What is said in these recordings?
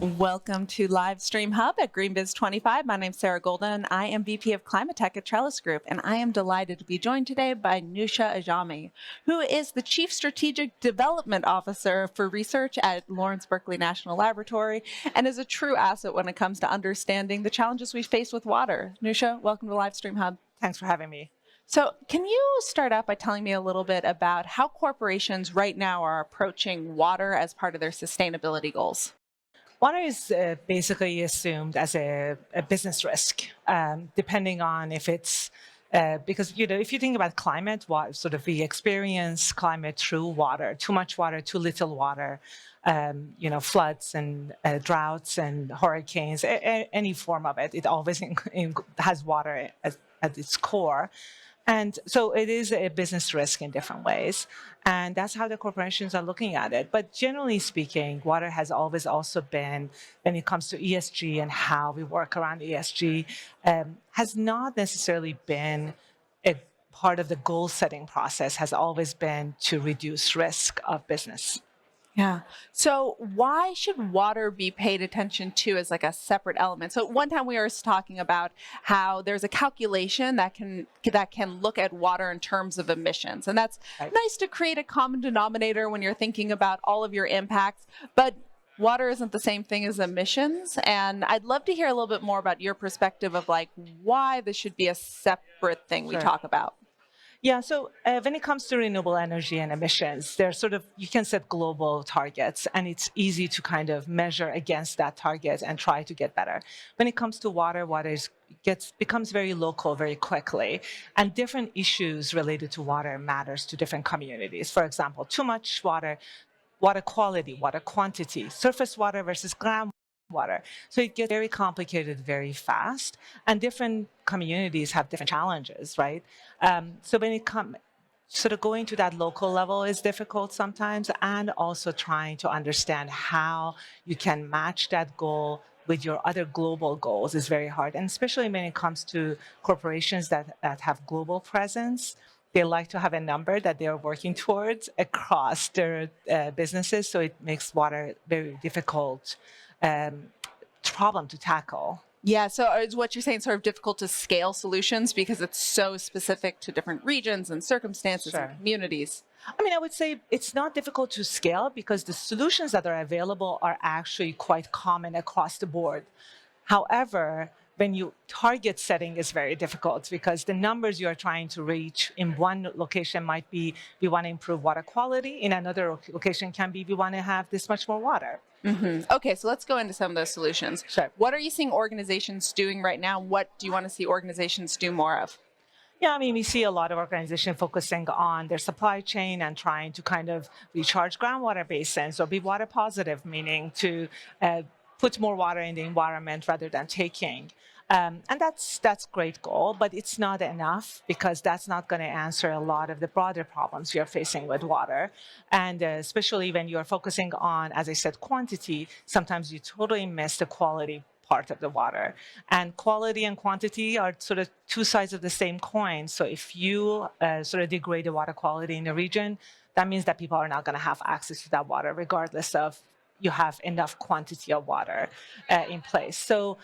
Welcome to Live Stream Hub at GreenBiz 25. My name's Sarah Golden, and I am VP of Climate Tech at Trellis Group, and I am delighted to be joined today by Newsha Ajami, who is the Chief Strategic Development Officer for Research at Lawrence Berkeley National Laboratory, and is a true asset when it comes to understanding the challenges we face with water. Newsha, welcome to Live Stream Hub. Thanks for having me. So can you start out by telling me a little bit about how corporations right now are approaching water as part of their sustainability goals? Water is basically assumed as a business risk, depending on if it's, because, if you think about climate, we experience climate through water, too much water, too little water, floods and droughts and hurricanes, any form of it. It always has water at its core. And so it is a business risk in different ways. And that's how the corporations are looking at it. But generally speaking, water has always also been, when it comes to ESG and how we work around ESG, has not necessarily been a part of the goal setting process, has always been to reduce risk of business. Yeah. So why should water be paid attention to as like a separate element? So one time we were talking about how there's a calculation that can look at water in terms of emissions. And that's right. Nice to create a common denominator when you're thinking about all of your impacts. But water isn't the same thing as emissions. And I'd love to hear a little bit more about your perspective of like why this should be a separate thing we talk about. Yeah, so when it comes to renewable energy and emissions, there's you can set global targets, and it's easy to kind of measure against that target and try to get better. When it comes to water, becomes very local very quickly, and different issues related to water matters to different communities. For example, too much water, water quality, water quantity, surface water versus groundwater. So it gets very complicated very fast, and different communities have different challenges, right? So when it comes, going to that local level is difficult sometimes, and also trying to understand how you can match that goal with your other global goals is very hard. And especially when it comes to corporations that have global presence, they like to have a number that they are working towards across their businesses, so it makes water very difficult problem to tackle. Yeah, so is what you're saying sort of difficult to scale solutions because it's so specific to different regions and circumstances and communities? I mean, I would say it's not difficult to scale because the solutions that are available are actually quite common across the board. However, when you target setting is very difficult because the numbers you're trying to reach in one location might be we want to improve water quality. In another location can be we want to have this much more water. Mm-hmm. Okay, so let's go into some of those solutions. Sure. What are you seeing organizations doing right now? What do you want to see organizations do more of? Yeah, I mean, we see a lot of organizations focusing on their supply chain and trying to kind of recharge groundwater basins or be water positive, meaning to put more water in the environment rather than taking. And that's great goal, but it's not enough because that's not going to answer a lot of the broader problems you're facing with water. And especially when you're focusing on, as I said, quantity, sometimes you totally miss the quality part of the water. And quality and quantity are sort of two sides of the same coin. So if you degrade the water quality in a region, that means that people are not going to have access to that water regardless of you have enough quantity of water in place. So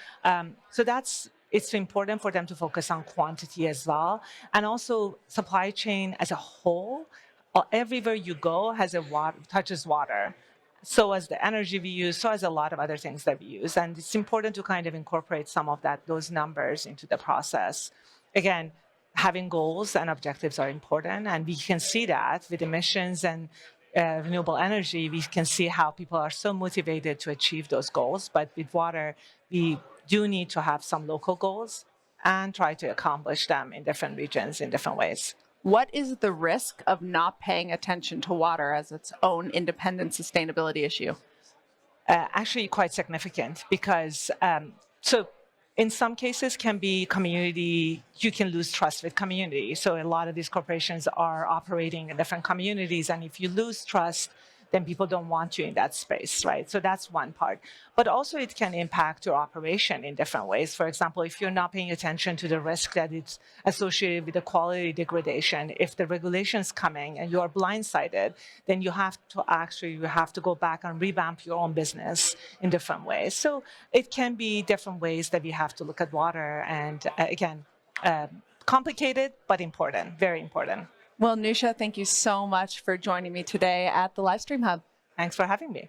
it's important for them to focus on quantity as well. And also supply chain as a whole, everywhere you go touches water. So as the energy we use, so as a lot of other things that we use. And it's important to kind of incorporate some of those numbers into the process. Again, having goals and objectives are important. And we can see that with emissions and renewable energy, we can see how people are so motivated to achieve those goals. But with water, we do need to have some local goals and try to accomplish them in different regions in different ways. What is the risk of not paying attention to water as its own independent sustainability issue? Actually, quite significant because in some cases can be community, you can lose trust with community. So a lot of these corporations are operating in different communities. And if you lose trust, then people don't want you in that space, right? So that's one part. But also it can impact your operation in different ways. For example, if you're not paying attention to the risk that it's associated with the quality degradation, if the regulation's coming and you are blindsided, then you have to go back and revamp your own business in different ways. So it can be different ways that we have to look at water. And again, complicated, but important, very important. Well, Newsha, thank you so much for joining me today at the Livestream Hub. Thanks for having me.